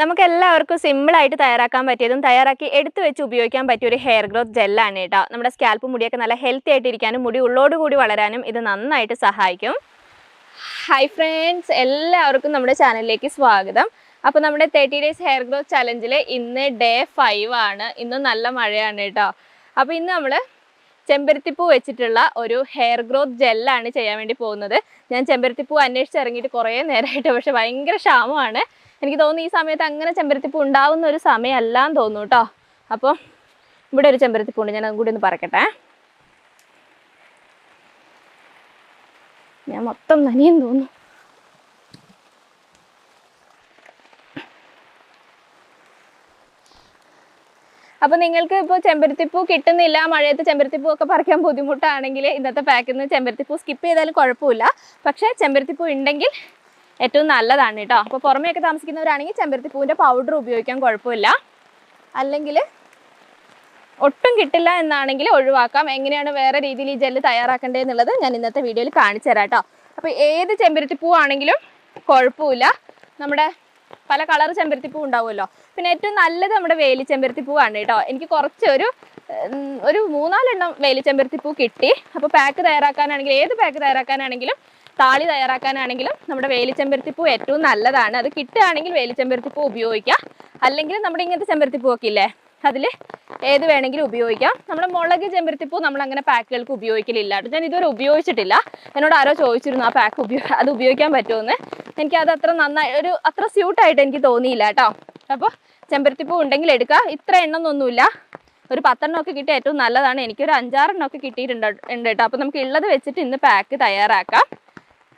നമുക്കെല്ലാവർക്കും സിമ്പിളായിട്ട് തയ്യാറാക്കാൻ പറ്റിയതും തയ്യാറാക്കി എടുത്തു വെച്ച് ഉപയോഗിക്കാൻ പറ്റിയ ഒരു ഹെയർ ഗ്രോത്ത് ജെല്ലാണ് കേട്ടോ. നമ്മുടെ സ്കാൽപ്പ് മുടിയൊക്കെ നല്ല ഹെൽത്തി ആയിട്ട് ഇരിക്കാനും മുടി ഉള്ളോടുകൂടി വളരാനും ഇത് നന്നായിട്ട് സഹായിക്കും. ഹായ് ഫ്രണ്ട്സ്, എല്ലാവർക്കും നമ്മുടെ ചാനലിലേക്ക് സ്വാഗതം. അപ്പോൾ നമ്മുടെ 30 ഡേയ്സ് ഹെയർ ഗ്രോത്ത് ചലഞ്ചിൽ ഇന്ന് ഡേ 5 ആണ്. ഇന്ന് നല്ല മഴയാണ് കേട്ടോ. അപ്പോൾ ഇന്ന് നമ്മൾ ചെമ്പരത്തിപ്പൂ വെച്ചിട്ടുള്ള ഒരു ഹെയർ ഗ്രോത്ത് ജെല്ലാണ് ചെയ്യാൻ വേണ്ടി പോകുന്നത്. ഞാൻ ചെമ്പരത്തിപ്പൂ അന്വേഷിച്ചിറങ്ങിയിട്ട് കുറേ നേരമായിട്ട്, പക്ഷേ ഭയങ്കര ക്ഷാമമാണ്. എനിക്ക് തോന്നുന്നു ഈ സമയത്ത് അങ്ങനെ ചെമ്പരത്തിപ്പൂ ഉണ്ടാവുന്ന ഒരു സമയമല്ലാന്ന് തോന്നുന്നു കേട്ടോ. അപ്പോൾ ഇവിടെ ഒരു ചെമ്പരത്തിപ്പൂ ഉണ്ട്, ഞാൻ അതും കൂടി ഒന്ന് പറക്കട്ടെ. ഞാൻ മൊത്തം നനിയും തോന്നുന്നു. അപ്പോൾ നിങ്ങൾക്ക് ഇപ്പോൾ ചെമ്പരത്തിപ്പൂ കിട്ടുന്നില്ല, മഴയത്ത് ചെമ്പരത്തിപ്പൂ ഒക്കെ പറിക്കാൻ ബുദ്ധിമുട്ടാണെങ്കിൽ ഇന്നത്തെ പാക്കിൽ നിന്ന് ചെമ്പരത്തിപ്പൂ സ്കിപ്പ് ചെയ്താലും കുഴപ്പമില്ല. പക്ഷേ ചെമ്പരത്തിപ്പൂ ഉണ്ടെങ്കിൽ ഏറ്റവും നല്ലതാണ് കേട്ടോ. അപ്പോൾ പുറമേയൊക്കെ താമസിക്കുന്നവരാണെങ്കിൽ ചെമ്പരത്തിപ്പൂവിൻ്റെ പൗഡർ ഉപയോഗിക്കാൻ കുഴപ്പമില്ല. അല്ലെങ്കിൽ ഒട്ടും കിട്ടില്ല എന്നാണെങ്കിൽ ഒഴിവാക്കാം. എങ്ങനെയാണ് വേറെ രീതിയിൽ ഈ ജെല്ല് തയ്യാറാക്കേണ്ടതെന്നുള്ളത് ഞാൻ ഇന്നത്തെ വീഡിയോയിൽ കാണിച്ചു തരാം കേട്ടോ. അപ്പോൾ ഏത് ചെമ്പരത്തിപ്പൂ ആണെങ്കിലും കുഴപ്പമില്ല. നമ്മുടെ പല കളർ ചെമ്പരത്തിപ്പൂ ഉണ്ടാവുമല്ലോ. പിന്നെ ഏറ്റവും നല്ലത് നമ്മുടെ വേലി ചെമ്പരത്തിപ്പൂവാണ് കേട്ടോ. എനിക്ക് കുറച്ച് ഒരു 3-4 എണ്ണം വേലി ചെമ്പരത്തിപ്പൂ കിട്ടി. അപ്പോൾ പാക്ക് തയ്യാറാക്കാനാണെങ്കിലും ഏത് പാക്ക് തയ്യാറാക്കാനാണെങ്കിലും താളി തയ്യാറാക്കാനാണെങ്കിലും നമ്മുടെ വേലി ചെമ്പരത്തിപ്പൂ ഏറ്റവും നല്ലതാണ്. അത് കിട്ടുകയാണെങ്കിൽ വേലി ചെമ്പരത്തിപ്പൂ ഉപയോഗിക്കാം. അല്ലെങ്കിൽ നമ്മുടെ ഇങ്ങനത്തെ ചെമ്പരത്തിപ്പൂ ഒക്കെ ഇല്ലേ, അതിൽ ഏത് വേണമെങ്കിലും ഉപയോഗിക്കാം. നമ്മുടെ മുളക് ചെമ്പരത്തിപ്പൂ നമ്മളങ്ങനെ പാക്കുകൾക്ക് ഉപയോഗിക്കലില്ല കേട്ടോ. ഞാൻ ഇതുവരെ ഉപയോഗിച്ചിട്ടില്ല. എന്നോട് ആരോ ചോദിച്ചിരുന്നു ആ പാക്ക് അത് ഉപയോഗിക്കാൻ പറ്റുമെന്ന്. എനിക്കത് അത്ര നന്നായി അത്ര സ്യൂട്ടായിട്ട് എനിക്ക് തോന്നിയില്ല കേട്ടോ. അപ്പോൾ ചെമ്പരത്തിപ്പൂ ഉണ്ടെങ്കിൽ എടുക്കുക. ഇത്ര എണ്ണമൊന്നുമില്ല, ഒരു 10 എണ്ണമൊക്കെ കിട്ടിയ ഏറ്റവും നല്ലതാണ്. എനിക്കൊരു 5-6 എണ്ണമൊക്കെ കിട്ടിയിട്ടുണ്ട് കേട്ടോ. അപ്പോൾ നമുക്ക് ഉള്ളത് വെച്ചിട്ട് ഇന്ന് പാക്ക് തയ്യാറാക്കാം.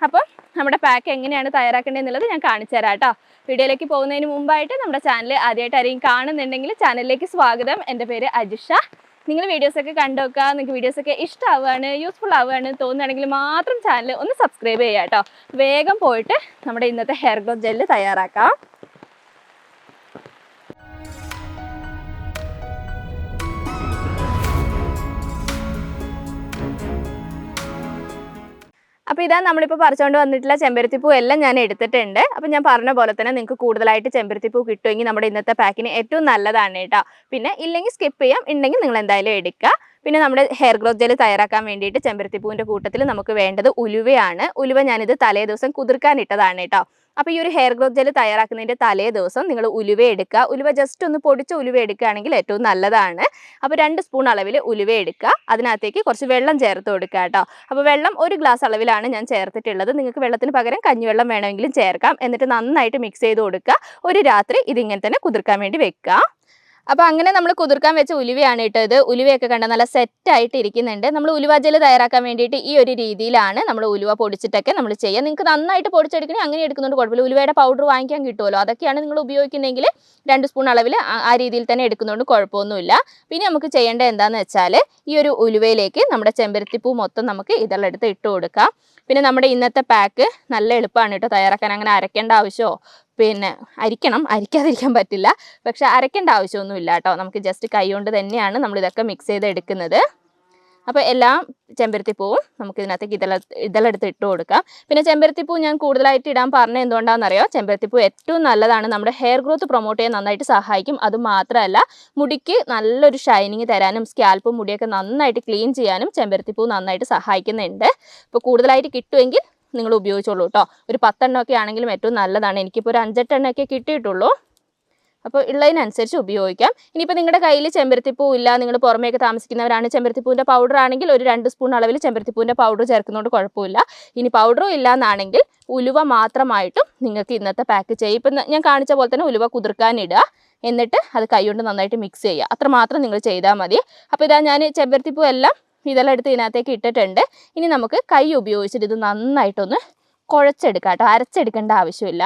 അപ്പം നമ്മുടെ പാക്ക് എങ്ങനെയാണ് തയ്യാറാക്കേണ്ടതെന്നുള്ളത് ഞാൻ കാണിച്ചു തരാം കേട്ടോ. വീഡിയോയിലേക്ക് പോകുന്നതിന് മുമ്പായിട്ട് നമ്മുടെ ചാനൽ ആദ്യമായിട്ട് ആരെയും കാണുന്നുണ്ടെങ്കിൽ ചാനലിലേക്ക് സ്വാഗതം. എൻ്റെ പേര് അജിഷ. നിങ്ങൾ വീഡിയോസൊക്കെ കണ്ടുവെക്കുക. നിങ്ങൾക്ക് വീഡിയോസൊക്കെ ഇഷ്ടമാവുകയാണ്, യൂസ്ഫുൾ ആവുകയാണ് തോന്നുകയാണെങ്കിൽ മാത്രം ചാനൽ ഒന്ന് സബ്സ്ക്രൈബ് ചെയ്യുക കേട്ടോ. വേഗം പോയിട്ട് നമ്മുടെ ഇന്നത്തെ ഹെയർ ഗ്രോത്ത് ജെല്ല് തയ്യാറാക്കാം. അപ്പോൾ ഇതാ നമ്മളിപ്പോൾ പറിച്ചുകൊണ്ട് വന്നിട്ടുള്ള ചെമ്പരത്തിപ്പൂ എല്ലാം ഞാൻ എടുത്തിട്ടുണ്ട്. അപ്പോൾ ഞാൻ പറഞ്ഞ പോലെ തന്നെ നിങ്ങൾക്ക് കൂടുതലായിട്ട് ചെമ്പരത്തിപ്പൂ കിട്ടുമെങ്കിൽ നമ്മുടെ ഇന്നത്തെ പാക്കിന് ഏറ്റവും നല്ലതാണ് കേട്ടോ. പിന്നെ ഇല്ലെങ്കിൽ സ്കിപ്പ് ചെയ്യാം, ഉണ്ടെങ്കിൽ നിങ്ങൾ എന്തായാലും എടുക്കുക. പിന്നെ നമ്മുടെ ഹെയർ ഗ്രോത്ത് ജെൽ തയ്യാറാക്കാൻ വേണ്ടിയിട്ട് ചെമ്പരത്തിപ്പൂവിൻ്റെ കൂട്ടത്തിൽ നമുക്ക് വേണ്ടത് ഉലുവയാണ്. ഉലുവ ഞാനിത് തലേ ദിവസം കുതിർക്കാനിട്ടതാണ് കേട്ടോ. അപ്പോൾ ഈ ഒരു ഹെയർ ഗ്രോത്ത് ജെൽ തയ്യാറാക്കുന്നതിൻ്റെ തലേ ദിവസം നിങ്ങൾ ഉലുവ എടുക്കുക. ഉലുവ ജസ്റ്റ് ഒന്ന് പൊടിച്ച ഉലുവ എടുക്കുകയാണെങ്കിൽ ഏറ്റവും നല്ലതാണ്. അപ്പോൾ 2 സ്പൂൺ അളവിൽ ഉലുവ എടുക്കുക. അതിനകത്തേക്ക് കുറച്ച് വെള്ളം ചേർത്ത് കൊടുക്കുക കേട്ടോ. അപ്പോൾ വെള്ളം 1 ഗ്ലാസ് അളവിലാണ് ഞാൻ ചേർത്തിട്ടുള്ളത്. നിങ്ങൾക്ക് വെള്ളത്തിന് പകരം കഞ്ഞിവെള്ളം വേണമെങ്കിലും ചേർക്കാം. എന്നിട്ട് നന്നായിട്ട് മിക്സ് ചെയ്ത് കൊടുക്കുക. ഒരു രാത്രി ഇതിങ്ങനെ തന്നെ കുതിർക്കാൻ വേണ്ടി വെക്കുക. അപ്പോൾ അങ്ങനെ നമ്മൾ കുതിർക്കാൻ വെച്ച ഉലുവയാണ് ഇട്ടത്. ഉലുവയൊക്കെ കണ്ട നല്ല സെറ്റായിട്ട് ഇരിക്കുന്നുണ്ട്. നമ്മൾ ഉലുവ ജെൽ തയ്യാറാക്കാൻ വേണ്ടിയിട്ട് ഈ ഒരു രീതിയിലാണ് നമ്മൾ ഉലുവ പൊടിച്ചിട്ടൊക്കെ നമ്മൾ ചെയ്യുക. നിങ്ങൾക്ക് നന്നായിട്ട് പൊടിച്ചെടുക്കണമെങ്കിൽ അങ്ങനെ എടുക്കുന്നതുകൊണ്ട് കുഴപ്പമില്ല. ഉലുവയുടെ പൗഡർ വാങ്ങിക്കാൻ കിട്ടുമല്ലോ, അതൊക്കെയാണ് നിങ്ങൾ ഉപയോഗിക്കുന്നതെങ്കിൽ 2 സ്പൂൺ അളവിൽ ആ രീതിയിൽ തന്നെ എടുക്കുന്നതുകൊണ്ട് കുഴപ്പമൊന്നുമില്ല. പിന്നെ നമുക്ക് ചെയ്യേണ്ടത് എന്താണെന്ന് വെച്ചാൽ ഈ ഒരു ഉലുവയിലേക്ക് നമ്മുടെ ചെമ്പരത്തിപ്പൂ മൊത്തം നമുക്ക് ഇതെടുത്ത് ഇട്ട് കൊടുക്കാം. പിന്നെ നമ്മുടെ ഇന്നത്തെ പാക്ക് നല്ല എളുപ്പമാണ് കേട്ടോ തയ്യാറാക്കാൻ. അങ്ങനെ അരയ്ക്കേണ്ട ആവശ്യമോ പിന്നെ അരിക്കാതിരിക്കാൻ പറ്റില്ല, പക്ഷെ അരയ്ക്കേണ്ട ആവശ്യമൊന്നുമില്ല കേട്ടോ. നമുക്ക് ജസ്റ്റ് കൈ കൊണ്ട് തന്നെയാണ് നമ്മളിതൊക്കെ മിക്സ് ചെയ്തെടുക്കുന്നത്. അപ്പോൾ എല്ലാം ചെമ്പരത്തിപ്പൂവും നമുക്ക് ഇതിനകത്തേക്ക് ഇതെടുത്ത് ഇട്ട് കൊടുക്കാം. പിന്നെ ചെമ്പരത്തിപ്പൂ ഞാൻ കൂടുതലായിട്ട് ഇടാൻ പറഞ്ഞത് എന്തുകൊണ്ടാണെന്നറിയോ, ചെമ്പരത്തിപ്പൂ ഏറ്റവും നല്ലതാണ്, നമ്മുടെ ഹെയർ ഗ്രോത്ത് പ്രൊമോട്ട് ചെയ്യാൻ നന്നായിട്ട് സഹായിക്കും. അതുമാത്രമല്ല മുടിക്ക് നല്ലൊരു ഷൈനിങ് തരാനും സ്കാൽപ്പും മുടിയൊക്കെ നന്നായിട്ട് ക്ലീൻ ചെയ്യാനും ചെമ്പരത്തിപ്പൂ നന്നായിട്ട് സഹായിക്കുന്നുണ്ട്. ഇപ്പോൾ കൂടുതലായിട്ട് കിട്ടുമെങ്കിൽ നിങ്ങൾ ഉപയോഗിച്ചോളൂ കേട്ടോ. ഒരു 10 എണ്ണമൊക്കെ ആണെങ്കിലും ഏറ്റവും നല്ലതാണ്. എനിക്കിപ്പോൾ ഒരു 5-8 എണ്ണമൊക്കെ കിട്ടിയിട്ടുള്ളൂ. അപ്പോൾ ഉള്ളതിനനുസരിച്ച് ഉപയോഗിക്കാം. ഇനിയിപ്പോൾ നിങ്ങളുടെ കയ്യിൽ ചെമ്പരത്തിപ്പൂ ഇല്ല, നിങ്ങൾ പുറമേയൊക്കെ താമസിക്കുന്നവരാണ്, ചെമ്പരത്തിപ്പൂവിൻ്റെ പൗഡർ ആണെങ്കിൽ ഒരു 2 സ്പൂൺ അളവിൽ ചെമ്പരത്തിപ്പൂവിൻ്റെ പൗഡർ ചേർക്കുന്നതുകൊണ്ട് കുഴപ്പമില്ല. ഇനി പൗഡറും ഇല്ല എന്നാണെങ്കിൽ ഉലുവ മാത്രമായിട്ടും നിങ്ങൾക്ക് ഇന്നത്തെ പാക്ക് ചെയ്യും. ഇപ്പം ഞാൻ കാണിച്ച പോലെ തന്നെ ഉലുവ കുതിർക്കാനിടുക, എന്നിട്ട് അത് കൈകൊണ്ട് നന്നായിട്ട് മിക്സ് ചെയ്യുക. അത്രമാത്രം നിങ്ങൾ ചെയ്താൽ മതി. അപ്പോൾ ഇതാ ഞാൻ ചെമ്പരത്തിപ്പൂ എല്ലാം ഇതെല്ലാം എടുത്ത് ഇതിനകത്തേക്ക് ഇട്ടിട്ടുണ്ട്. ഇനി നമുക്ക് കൈ ഉപയോഗിച്ചിട്ട് ഇത് നന്നായിട്ടൊന്ന് കുഴച്ചെടുക്കാം കേട്ടോ. അരച്ചെടുക്കേണ്ട ആവശ്യമില്ല.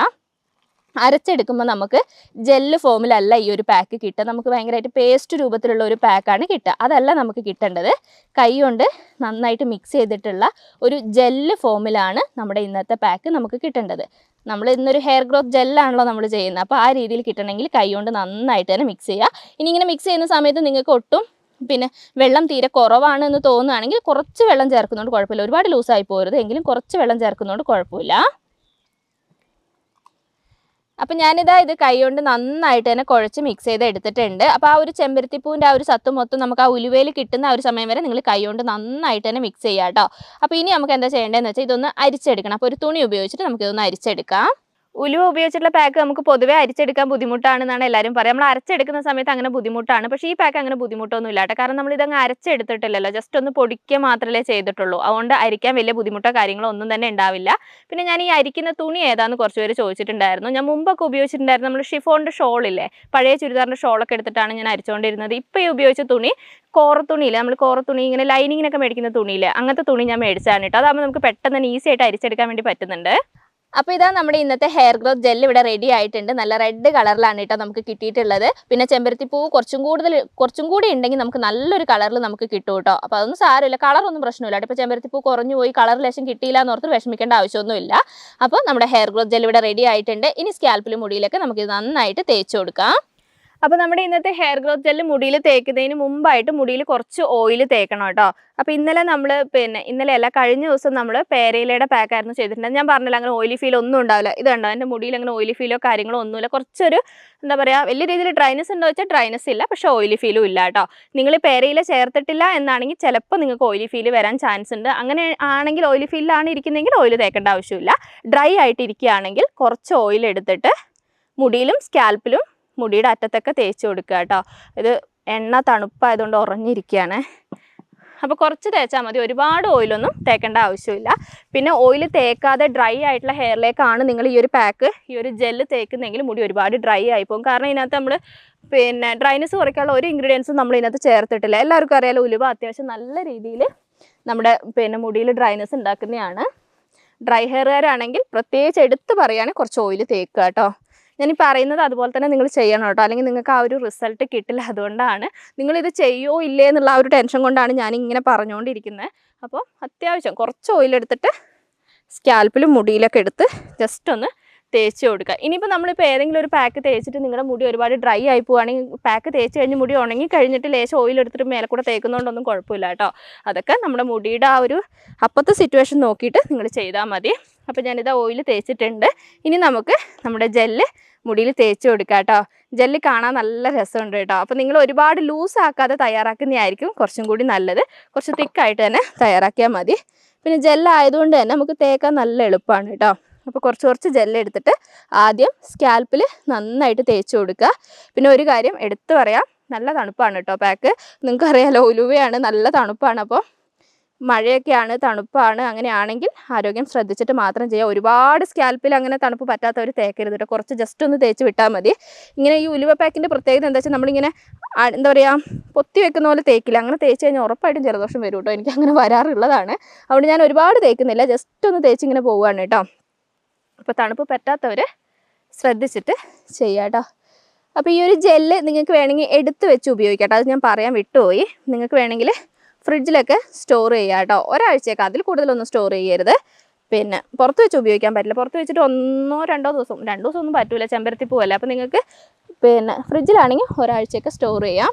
അരച്ചെടുക്കുമ്പോൾ നമുക്ക് ജെല്ല് ഫോമിലല്ല ഈ ഒരു പാക്ക് കിട്ടുക. നമുക്ക് ഭയങ്കരമായിട്ട് പേസ്റ്റ് രൂപത്തിലുള്ള ഒരു പാക്കാണ് കിട്ടുക. അതല്ല നമുക്ക് കിട്ടേണ്ടത്. കൈ കൊണ്ട് നന്നായിട്ട് മിക്സ് ചെയ്തിട്ടുള്ള ഒരു ജെല്ല് ഫോമിലാണ് നമ്മുടെ ഇന്നത്തെ പാക്ക് നമുക്ക് കിട്ടേണ്ടത്. നമ്മൾ ഇന്നൊരു ഹെയർ ഗ്രോത്ത് ജെല്ലാണല്ലോ നമ്മൾ ചെയ്യുന്നത്. അപ്പോൾ ആ രീതിയിൽ കിട്ടണമെങ്കിൽ കൈ കൊണ്ട് നന്നായിട്ട് തന്നെ മിക്സ് ചെയ്യുക. ഇനി ഇങ്ങനെ മിക്സ് ചെയ്യുന്ന സമയത്ത് നിങ്ങൾക്ക് ഒട്ടും പിന്നെ വെള്ളം തീരെ കുറവാണെന്ന് തോന്നുകയാണെങ്കിൽ കുറച്ച് വെള്ളം ചേർക്കുന്നതുകൊണ്ട് കുഴപ്പമില്ല. ഒരുപാട് ലൂസായി പോകരുത്, എങ്കിലും കുറച്ച് വെള്ളം ചേർക്കുന്നതുകൊണ്ട് കുഴപ്പമില്ല. അപ്പം ഞാനിതാ ഇത് കൈകൊണ്ട് നന്നായിട്ട് തന്നെ കുഴച്ച് മിക്സ് ചെയ്ത് എടുത്തിട്ടുണ്ട്. അപ്പോൾ ആ ഒരു ചെമ്പരത്തിപ്പൂവിൻ്റെ ആ ഒരു സത്ത് മൊത്തം നമുക്ക് ആ ഉലുവയിൽ കിട്ടുന്ന ആ ഒരു സമയം വരെ നിങ്ങൾ കൈകൊണ്ട് നന്നായിട്ട് തന്നെ മിക്സ് ചെയ്യുക കേട്ടോ. അപ്പോൾ ഇനി നമുക്ക് എന്താ ചെയ്യേണ്ടതെന്ന് വെച്ചാൽ ഇതൊന്ന് അരിച്ചെടുക്കണം. അപ്പോൾ ഒരു തുണി ഉപയോഗിച്ചിട്ട് നമുക്കിതൊന്ന് അരിച്ചെടുക്കാം. ഉലുവ ഉപയോഗിച്ചിട്ടുള്ള പാക്ക് നമുക്ക് പൊതുവേ അരിച്ചെടുക്കാൻ ബുദ്ധിമുട്ടാണെന്നാണ് എല്ലാവരും പറയുക. നമ്മൾ അരച്ചെടുക്കുന്ന സമയത്ത് അങ്ങനെ ബുദ്ധിമുട്ടാണ്. പക്ഷേ ഈ പാക്ക് അങ്ങനെ ബുദ്ധിമുട്ടൊന്നും ഇല്ല കേട്ടോ. കാരണം നമ്മൾ ഇതങ്ങ് അരച്ചെടുത്തിട്ടില്ലല്ലോ, ജസ്റ്റ് ഒന്ന് പൊടിക്കുക മാത്രമേ ചെയ്തിട്ടുള്ളൂ. അതുകൊണ്ട് അരിക്കാൻ വലിയ ബുദ്ധിമുട്ടോ കാര്യങ്ങളോ ഒന്നും തന്നെ ഉണ്ടാവില്ല. പിന്നെ ഞാൻ ഈ അരിക്കുന്ന തുണി ഏതാണെന്ന് കുറച്ച് പേര് ചോദിച്ചിട്ടുണ്ടായിരുന്നു. ഞാൻ മുമ്പൊക്കെ ഉപയോഗിച്ചിട്ടുണ്ടായിരുന്നു നമ്മൾ ഷിഫോണിൻ്റെ ഷോളില്ലേ, പഴയ ചുരിദാറിൻ്റെ ഷോളൊക്കെ എടുത്തിട്ടാണ് ഞാൻ അരിച്ചുകൊണ്ടിരുന്നത്. ഇപ്പോൾ ഈ ഉപയോഗിച്ച തുണി കോറത്തുണിയില്ലേ, നമ്മൾ കോറത്തുണി ഇങ്ങനെ ലൈനിങ്ങിനൊക്കെ മേടിക്കുന്ന തുണിയില്ലേ, അങ്ങനത്തെ തുണി ഞാൻ മേടിച്ചാണ് കേട്ടോ. അതാകുമ്പോൾ നമുക്ക് പെട്ടെന്ന് തന്നെ ഈസി ആയിട്ട് അരിച്ചെടുക്കാൻ വേണ്ടി പറ്റുന്നുണ്ട്. അപ്പോൾ ഇതാ നമ്മുടെ ഇന്നത്തെ ഹെയർ ഗ്രോത്ത് ജെൽ ഇവിടെ റെഡി ആയിട്ടുണ്ട്. നല്ല റെഡ് കളറിലാണ് കേട്ടോ നമുക്ക് കിട്ടിയിട്ടുള്ളത്. പിന്നെ ചെമ്പരത്തിപ്പൂ കുറച്ചും കൂടി ഉണ്ടെങ്കിൽ നമുക്ക് നല്ലൊരു കളറിൽ നമുക്ക് കിട്ടും കേട്ടോ. അപ്പോൾ അതൊന്നും സാരമില്ല, കളറൊന്നും പ്രശ്നമില്ല. ഇപ്പോൾ ചെമ്പരത്തിപ്പൂ കുറഞ്ഞു പോയി കളർ ലേശം കിട്ടിയില്ല എന്നോർത്ത് വിഷമിക്കേണ്ട ആവശ്യമൊന്നുമില്ല. അപ്പോൾ നമ്മുടെ ഹെയർ ഗ്രോത്ത് ജെൽ ഇവിടെ റെഡി ആയിട്ടുണ്ട്. ഇനി സ്കാൽപ്പിലും മുടിയിലൊക്കെ നമുക്ക് നന്നായിട്ട് തേച്ച് കൊടുക്കാം. അപ്പോൾ നമ്മുടെ ഇന്നത്തെ ഹെയർ ഗ്രോത്ത് ജെല്ല് മുടിയിൽ തേക്കുന്നതിന് മുമ്പായിട്ട് മുടിയിൽ കുറച്ച് ഓയിൽ തേക്കണം കേട്ടോ. അപ്പോൾ ഇന്നലെ അല്ല, കഴിഞ്ഞ ദിവസം നമ്മൾ പേരയിലയുടെ പാക്കായിരുന്നു ചെയ്തിട്ടുണ്ട്. ഞാൻ പറഞ്ഞില്ല അങ്ങനെ ഓയിലി ഫീൽ ഒന്നും ഉണ്ടാവില്ല. ഇത് കണ്ടോ, എൻ്റെ മുടിയിൽ അങ്ങനെ ഓയിലി ഫീലോ കാര്യങ്ങളോ ഒന്നുമില്ല. കുറച്ചൊരു എന്താ പറയുക, വലിയ രീതിയിൽ ഡ്രൈനസ് ഉണ്ടോ വെച്ചാൽ ഡ്രൈനസ് ഇല്ല, പക്ഷേ ഓയിലി ഫീലും ഇല്ല കേട്ടോ. നിങ്ങൾ പേരയില ചേർത്തിട്ടില്ല എന്നാണെങ്കിൽ ചിലപ്പോൾ നിങ്ങൾക്ക് ഓയിലി ഫീൽ വരാൻ ചാൻസ് ഉണ്ട്. അങ്ങനെ ആണെങ്കിൽ ഓയിലി ഫീലിലാണ് ഇരിക്കുന്നതെങ്കിൽ ഓയിൽ തേക്കേണ്ട ആവശ്യമില്ല. ഡ്രൈ ആയിട്ട് ഇരിക്കുകയാണെങ്കിൽ കുറച്ച് ഓയിൽ എടുത്തിട്ട് മുടിയിലും സ്കാൽപ്പിലും മുടിയുടെ അറ്റത്തൊക്കെ തേച്ച് കൊടുക്കുക കേട്ടോ. ഇത് എണ്ണ തണുപ്പായതുകൊണ്ട് ഉറഞ്ഞിരിക്കുകയാണ്. അപ്പോൾ കുറച്ച് തേച്ചാൽ മതി, ഒരുപാട് ഓയിലൊന്നും തേക്കേണ്ട ആവശ്യമില്ല. പിന്നെ ഓയിൽ തേക്കാതെ ഡ്രൈ ആയിട്ടുള്ള ഹെയറിലേക്കാണ് നിങ്ങൾ ഈ ഒരു പാക്ക്, ഈ ഒരു ജെല്ല് തേക്കുന്നെങ്കിൽ മുടി ഒരുപാട് ഡ്രൈ ആയിപ്പോകും. കാരണം ഇതിനകത്ത് നമ്മൾ ഡ്രൈനസ് കുറയ്ക്കാനുള്ള ഒരു ഇൻഗ്രീഡിയൻസും നമ്മൾ ഇതിനകത്ത് ചേർത്തിട്ടില്ല. എല്ലാവർക്കും അറിയാലോ, ഉലുവ അത്യാവശ്യം നല്ല രീതിയിൽ നമ്മുടെ മുടിയിൽ ഡ്രൈനസ് ഉണ്ടാക്കുന്നതാണ്. ഡ്രൈ ഹെയറുകാരാണെങ്കിൽ പ്രത്യേകിച്ച് എടുത്ത് പറയുകയാണെങ്കിൽ കുറച്ച് ഓയിൽ തേക്കുക കേട്ടോ. ഞാൻ ഈ പറയുന്നത് അതുപോലെ തന്നെ നിങ്ങൾ ചെയ്യണം കേട്ടോ, അല്ലെങ്കിൽ നിങ്ങൾക്ക് ആ ഒരു റിസൾട്ട് കിട്ടില്ല. അതുകൊണ്ടാണ് നിങ്ങളിത് ചെയ്യുമോ ഇല്ലേ എന്നുള്ള ആ ഒരു ടെൻഷൻ കൊണ്ടാണ് ഞാനിങ്ങനെ പറഞ്ഞുകൊണ്ടിരിക്കുന്നത്. അപ്പോൾ അത്യാവശ്യം കുറച്ച് ഓയിലെടുത്തിട്ട് സ്കാൽപ്പിലും മുടിയിലൊക്കെ എടുത്ത് ജസ്റ്റ് ഒന്ന് തേച്ച് കൊടുക്കുക. ഇനിയിപ്പോൾ നമ്മളിപ്പോൾ ഏതെങ്കിലും ഒരു പാക്ക് തേച്ചിട്ട് നിങ്ങളുടെ മുടി ഒരുപാട് ഡ്രൈ ആയി പോവുകയാണെങ്കിൽ പാക്ക് തേച്ച് കഴിഞ്ഞ് മുടി ഉണങ്ങി കഴിഞ്ഞിട്ട് ലേശം ഓയിൽ എടുത്തിട്ട് മേലെ കൂടെ തേക്കുന്നതുകൊണ്ടൊന്നും കുഴപ്പമില്ല കേട്ടോ. അതൊക്കെ നമ്മുടെ മുടിയുടെ ആ ഒരു അപ്പത്തെ സിറ്റുവേഷൻ നോക്കിയിട്ട് നിങ്ങൾ ചെയ്താൽ മതി. അപ്പോൾ ഞാനിത് ഓയിൽ തേച്ചിട്ടുണ്ട്. ഇനി നമുക്ക് നമ്മുടെ ജെല്ല് മുടിയിൽ തേച്ച് കൊടുക്കാം കേട്ടോ. ജെല്ല് കാണാൻ നല്ല രസമുണ്ട് കേട്ടോ. അപ്പോൾ നിങ്ങൾ ഒരുപാട് ലൂസ് ആക്കാതെ തയ്യാറാക്കുന്നതായിരിക്കും കുറച്ചും കൂടി നല്ലത്. കുറച്ച് തിക്കായിട്ട് തന്നെ തയ്യാറാക്കിയാൽ മതി. പിന്നെ ജെല്ലായതുകൊണ്ട് തന്നെ നമുക്ക് തേക്കാൻ നല്ല എളുപ്പമാണ് കേട്ടോ. അപ്പോൾ കുറച്ച് ജെല്ല് എടുത്തിട്ട് ആദ്യം സ്കാൽപ്പിൽ നന്നായിട്ട് തേച്ച് കൊടുക്കുക. പിന്നെ ഒരു കാര്യം എടുത്തു പറയാം, നല്ല തണുപ്പാണ് കേട്ടോ പാക്ക്. നിങ്ങൾക്കറിയാലോ, ഉലുവയാണ്, നല്ല തണുപ്പാണ്. അപ്പോൾ മഴയൊക്കെയാണ്, തണുപ്പാണ്. അങ്ങനെയാണെങ്കിൽ ആരോഗ്യം ശ്രദ്ധിച്ചിട്ട് മാത്രം ചെയ്യുക. ഒരുപാട് സ്കാൽപ്പിൽ അങ്ങനെ തണുപ്പ് പറ്റാത്തവർ തേക്കരുത് കേട്ടോ. കുറച്ച് ജസ്റ്റ് ഒന്ന് തേച്ച് വിട്ടാൽ മതി. ഇങ്ങനെ ഈ ഉലുവ പാക്കിൻ്റെ പ്രത്യേകത എന്താ വെച്ചാൽ നമ്മളിങ്ങനെ എന്താ പറയുക, പൊത്തി വെക്കുന്ന പോലെ തേക്കില്ല. അങ്ങനെ തേച്ച് കഴിഞ്ഞാൽ ഉറപ്പായിട്ടും ജലദോഷം വരും കേട്ടോ. എനിക്ക് അങ്ങനെ വരാറുള്ളതാണ്. അതുകൊണ്ട് ഞാൻ ഒരുപാട് തേക്കുന്നില്ല, ജസ്റ്റ് ഒന്ന് തേച്ച് ഇങ്ങനെ പോവുകയാണ് കേട്ടോ. അപ്പോൾ തണുപ്പ് പറ്റാത്തവർ ശ്രദ്ധിച്ചിട്ട് ചെയ്യാം കേട്ടോ. അപ്പോൾ ഈ ഒരു ജെല്ല് നിങ്ങൾക്ക് വേണമെങ്കിൽ എടുത്ത് വെച്ച് ഉപയോഗിക്കാം കേട്ടോ. അത് ഞാൻ പറയാൻ വിട്ടുപോയി. നിങ്ങൾക്ക് വേണമെങ്കിൽ ഫ്രിഡ്ജിലൊക്കെ സ്റ്റോർ ചെയ്യുക കേട്ടോ. ഒരാഴ്ചയൊക്കെ, അതിൽ കൂടുതലൊന്നും സ്റ്റോർ ചെയ്യരുത്. പിന്നെ പുറത്ത് വെച്ച് ഉപയോഗിക്കാൻ പറ്റില്ല. പുറത്ത് വെച്ചിട്ട് 1-2 ദിവസം, 2 ദിവസം ഒന്നും പറ്റില്ല, ചെമ്പരത്തിപ്പൂവല്ല. അപ്പോൾ നിങ്ങൾക്ക് ഫ്രിഡ്ജിലാണെങ്കിൽ ഒരാഴ്ചയൊക്കെ സ്റ്റോർ ചെയ്യാം.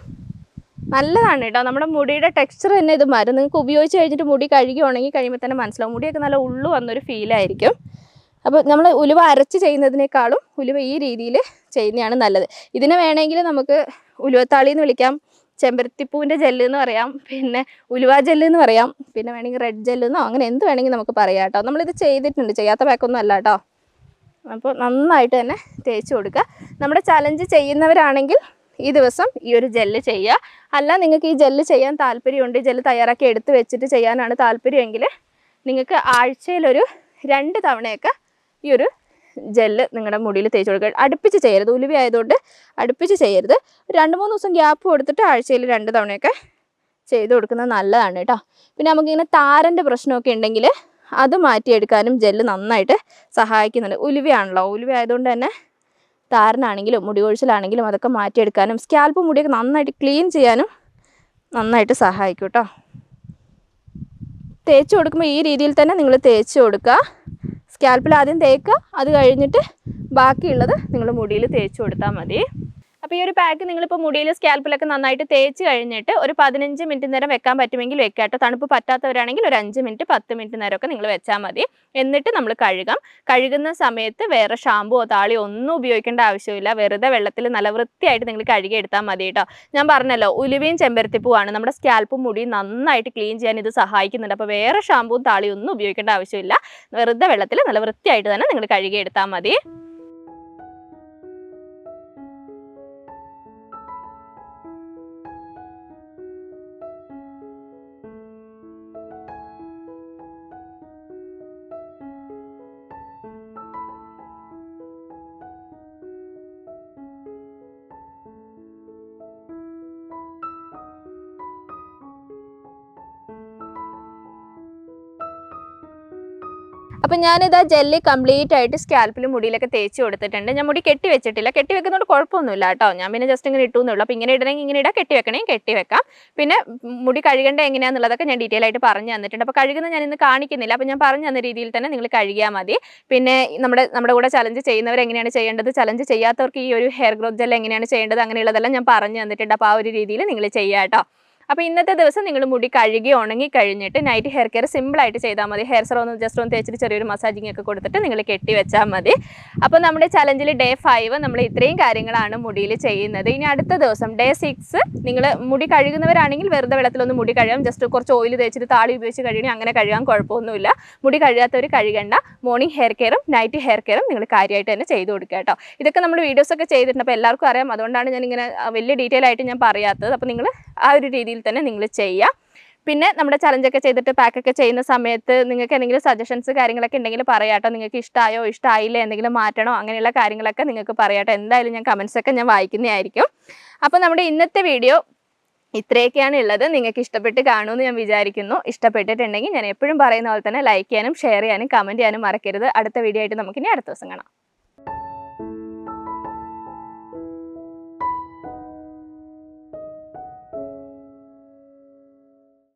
നല്ലതാണ് കേട്ടോ. നമ്മുടെ മുടിയുടെ ടെക്സ്ചർ തന്നെ ഇത് മാറും. നിങ്ങൾക്ക് ഉപയോഗിച്ച് കഴിഞ്ഞിട്ട് മുടി കഴുകി ഉണങ്ങി കഴിയുമ്പോൾ തന്നെ മനസ്സിലാവും, മുടിയൊക്കെ നല്ല ഉള്ളു വന്നൊരു ഫീലായിരിക്കും. അപ്പോൾ നമ്മൾ ഉലുവ അരച്ച് ചെയ്യുന്നതിനേക്കാളും ഉലുവ ഈ രീതിയിൽ ചെയ്യുന്നതാണ് നല്ലത്. ഇതിനെ വേണമെങ്കിൽ നമുക്ക് ഉലുവത്താളി എന്ന് വിളിക്കാം, ചെമ്പരത്തിപ്പൂവിൻ്റെ ജെല്ല് എന്ന് പറയാം, പിന്നെ ഉലുവ ജെല്ല് എന്ന് പറയാം, പിന്നെ വേണമെങ്കിൽ റെഡ് ജെല്ലെന്നോ അങ്ങനെ എന്ത് വേണമെങ്കിൽ നമുക്ക് പറയാം കേട്ടോ. നമ്മളിത് ചെയ്തിട്ടുണ്ട്, ചെയ്യാത്ത പാക്കൊന്നും അല്ല കേട്ടോ. അപ്പോൾ നന്നായിട്ട് തന്നെ തേച്ച് കൊടുക്കുക. നമ്മുടെ ചലഞ്ച് ചെയ്യുന്നവരാണെങ്കിൽ ഈ ദിവസം ഈ ഒരു ജെല്ല് ചെയ്യുക. അല്ല, നിങ്ങൾക്ക് ഈ ജെല്ല് ചെയ്യാൻ താല്പര്യമുണ്ട്, ജെല്ല് തയ്യാറാക്കി എടുത്ത് വെച്ചിട്ട് ചെയ്യാനാണ് താല്പര്യമെങ്കിൽ നിങ്ങൾക്ക് ആഴ്ചയിലൊരു 2 തവണയൊക്കെ ഈ ഒരു ജെല്ല് നിങ്ങളുടെ മുടിയിൽ തേച്ച് കൊടുക്കുക. അടുപ്പിച്ച് ചെയ്യരുത്, ഉലുവ ആയതുകൊണ്ട് അടുപ്പിച്ച് ചെയ്യരുത്. 2-3 ദിവസം ഗ്യാപ്പ് കൊടുത്തിട്ട് ആഴ്ചയിൽ 2 തവണയൊക്കെ ചെയ്ത് കൊടുക്കുന്നത് നല്ലതാണ് കേട്ടോ. പിന്നെ നമുക്കിങ്ങനെ താരൻ്റെ പ്രശ്നമൊക്കെ ഉണ്ടെങ്കിൽ അത് മാറ്റിയെടുക്കാനും ജെല്ല് നന്നായിട്ട് സഹായിക്കുന്നുണ്ട്. ഉലുവയാണല്ലോ, ഉലുവ ആയതുകൊണ്ട് തന്നെ താരനാണെങ്കിലും മുടി കൊഴിച്ചിലാണെങ്കിലും അതൊക്കെ മാറ്റിയെടുക്കാനും സ്കാൽപ്പ് മുടിയൊക്കെ നന്നായിട്ട് ക്ലീൻ ചെയ്യാനും നന്നായിട്ട് സഹായിക്കും കേട്ടോ. തേച്ച് കൊടുക്കുമ്പോൾ ഈ രീതിയിൽ തന്നെ നിങ്ങൾ തേച്ച് കൊടുക്കുക. സ്കാൽപ്പിൽ ആദ്യം തേക്കുക, അത് കഴിഞ്ഞിട്ട് ബാക്കിയുള്ളത് നിങ്ങൾ മുടിയിൽ തേച്ച് കൊടുത്താൽ മതി. അപ്പോൾ അപ്പോൾ ഈ ഒരു പാക്ക് നിങ്ങളിപ്പോൾ മുടിയിൽ സ്കാൽപ്പിലൊക്കെ നന്നായിട്ട് തേച്ച് കഴിഞ്ഞിട്ട് ഒരു 15 മിനിറ്റ് നേരം വെക്കാൻ പറ്റുമെങ്കിൽ വെക്കാം കേട്ടോ. തണുപ്പ് പറ്റാത്തവരാണെങ്കിൽ ഒരു 5 മിനിറ്റ് 10 മിനിറ്റ് നേരമൊക്കെ നിങ്ങൾ വെച്ചാൽ മതി. എന്നിട്ട് നമ്മൾ കഴുകുന്ന സമയത്ത് വേറെ ഷാമ്പുവോ താളിയോ ഒന്നും ഉപയോഗിക്കേണ്ട ആവശ്യമില്ല. വെറുതെ വെള്ളത്തിൽ നല്ല വൃത്തിയായിട്ട് നിങ്ങൾ കഴുകി എടുത്താൽ മതി കേട്ടോ. ഞാൻ പറഞ്ഞല്ലോ, ഉലുവയും ചെമ്പരത്തിപ്പൂവാണ് നമ്മുടെ സ്കാൽപ്പും മുടിയും നന്നായിട്ട് ക്ലീൻ ചെയ്യാൻ ഇത് സഹായിക്കുന്നുണ്ട്. അപ്പോൾ വേറെ ഷാമ്പുവും താളിയും ഒന്നും ഉപയോഗിക്കേണ്ട ആവശ്യമില്ല. വെറുതെ വെള്ളത്തിൽ നല്ല വൃത്തിയായിട്ട് തന്നെ നിങ്ങൾ കഴുകി എടുത്താൽ മതി. അപ്പോൾ ഞാനിതാ ജെല്ലി കംപ്ലീറ്റ് ആയിട്ട് സ്കാൽപ്പിലും മുടിയിലൊക്കെ തേച്ച് കൊടുത്തിട്ടുണ്ട്. ഞാൻ മുടി കെട്ടി വെച്ചിട്ടില്ല. കെട്ടി വെക്കുന്നതുകൊണ്ട് കുഴപ്പമൊന്നുമില്ല കേട്ടോ. ഞാൻ പിന്നെ ജസ്റ്റ് ഇങ്ങനെ ഇട്ടു എന്നുള്ളൂ. അപ്പോൾ ഇങ്ങനെ ഇടണമെങ്കിൽ ഇങ്ങനെ ഇടാം, കെട്ടി വെക്കണമെങ്കിൽ കെട്ടി വെക്കാം. പിന്നെ മുടി കഴുകേണ്ട എങ്ങനെയാണെന്നുള്ളതൊക്കെ ഞാൻ ഡീറ്റെയിൽ ആയിട്ട് പറഞ്ഞു തന്നിട്ടുണ്ട്. അപ്പോൾ കഴുകുന്നത് ഞാൻ ഇന്ന് കാണിക്കുന്നില്ല. അപ്പോൾ ഞാൻ പറഞ്ഞു തന്ന രീതിയിൽ തന്നെ നിങ്ങൾ കഴുകിയാൽ മതി. പിന്നെ നമ്മുടെ കൂടെ ചലഞ്ച് ചെയ്യുന്നവർ എങ്ങനെയാണ് ചെയ്യേണ്ടത്, ചലഞ്ച് ചെയ്യാത്തവർക്ക് ഈ ഒരു ഹെയർ ഗ്രോത്ത് ജെൽ എങ്ങനെയാണ് ചെയ്യേണ്ടത്, അങ്ങനെയുള്ളതെല്ലാം ഞാൻ പറഞ്ഞു തന്നിട്ടുണ്ട്. അപ്പോൾ ആ ഒരു രീതിയിൽ നിങ്ങൾ ചെയ്യുക കേട്ടോ. അപ്പോൾ ഇന്നത്തെ ദിവസം നിങ്ങൾ മുടി കഴുകി ഉണങ്ങി കഴിഞ്ഞിട്ട് നൈറ്റ് ഹെയർ കെയർ സിമ്പിളായിട്ട് ചെയ്താൽ മതി. ഹെയർ സെറം ജസ്റ്റ് ഒന്ന് തേച്ചിട്ട് ചെറിയൊരു മസാജിങ് ഒക്കെ കൊടുത്തിട്ട് നിങ്ങൾ കെട്ടി വെച്ചാൽ മതി. അപ്പോൾ നമ്മുടെ ചലഞ്ചിൽ ഡേ 5 നമ്മൾ ഇത്രയും കാര്യങ്ങളാണ് മുടിയിൽ ചെയ്യുന്നത്. ഇനി അടുത്ത ദിവസം ഡേ 6 നിങ്ങൾ മുടി കഴുകുന്നവരാണെങ്കിൽ വെറുതെ വെള്ളത്തിലൊന്ന് മുടി കഴുകാം. ജസ്റ്റ് കുറച്ച് ഓയിൽ തേച്ചിട്ട് താളി ഉപയോഗിച്ച് കഴുകണമെങ്കിൽ അങ്ങനെ കഴുകാൻ കുഴപ്പമൊന്നുമില്ല. മുടി കഴുകാത്തവർ കഴുകേണ്ട. മോർണിംഗ് ഹെയർ കെയറും നൈറ്റ് ഹെയർ കെയറും നിങ്ങൾ കാര്യമായിട്ട് തന്നെ ചെയ്ത് കൊടുക്കുക കേട്ടോ. ഇതൊക്കെ നമ്മൾ വീഡിയോസൊക്കെ ചെയ്തിട്ടുണ്ട്. അപ്പോൾ എല്ലാവർക്കും അറിയാം. അതുകൊണ്ടാണ് ഞാനിങ്ങനെ വലിയ ഡീറ്റെയിൽ ആയിട്ട് ഞാൻ പറയാത്തത്. അപ്പോൾ നിങ്ങൾ ആ ഒരു രീതിയിൽ തന്നെ നിങ്ങൾ ചെയ്യുക. പിന്നെ നമ്മുടെ ചലഞ്ചൊക്കെ ചെയ്തിട്ട് പാക്കൊക്കെ ചെയ്യുന്ന സമയത്ത് നിങ്ങൾക്ക് എന്തെങ്കിലും സജഷൻസ് കാര്യങ്ങളൊക്കെ ഉണ്ടെങ്കിൽ പറയാട്ടോ. നിങ്ങൾക്ക് ഇഷ്ടമായോ ഇഷ്ടമായില്ലേ, എന്തെങ്കിലും മാറ്റണോ, അങ്ങനെയുള്ള കാര്യങ്ങളൊക്കെ നിങ്ങൾക്ക് പറയാട്ടോ. എന്തായാലും ഞാൻ കമൻസൊക്കെ ഞാൻ വായിക്കുന്നതായിരിക്കും. അപ്പോൾ നമ്മുടെ ഇന്നത്തെ വീഡിയോ ഇത്രയൊക്കെയാണ് ഉള്ളത്. നിങ്ങൾക്ക് ഇഷ്ടപ്പെട്ട് കാണുമെന്ന് ഞാൻ വിചാരിക്കുന്നു. ഇഷ്ടപ്പെട്ടിട്ടുണ്ടെങ്കിൽ ഞാൻ എപ്പോഴും പറയുന്ന പോലെ തന്നെ ലൈക്ക് ചെയ്യാനും ഷെയർ ചെയ്യാനും കമൻറ്റ് ചെയ്യാനും മറക്കരുത്. അടുത്ത വീഡിയോ ആയിട്ട് നമുക്കിനി അടുത്ത ദിവസം കാണാം.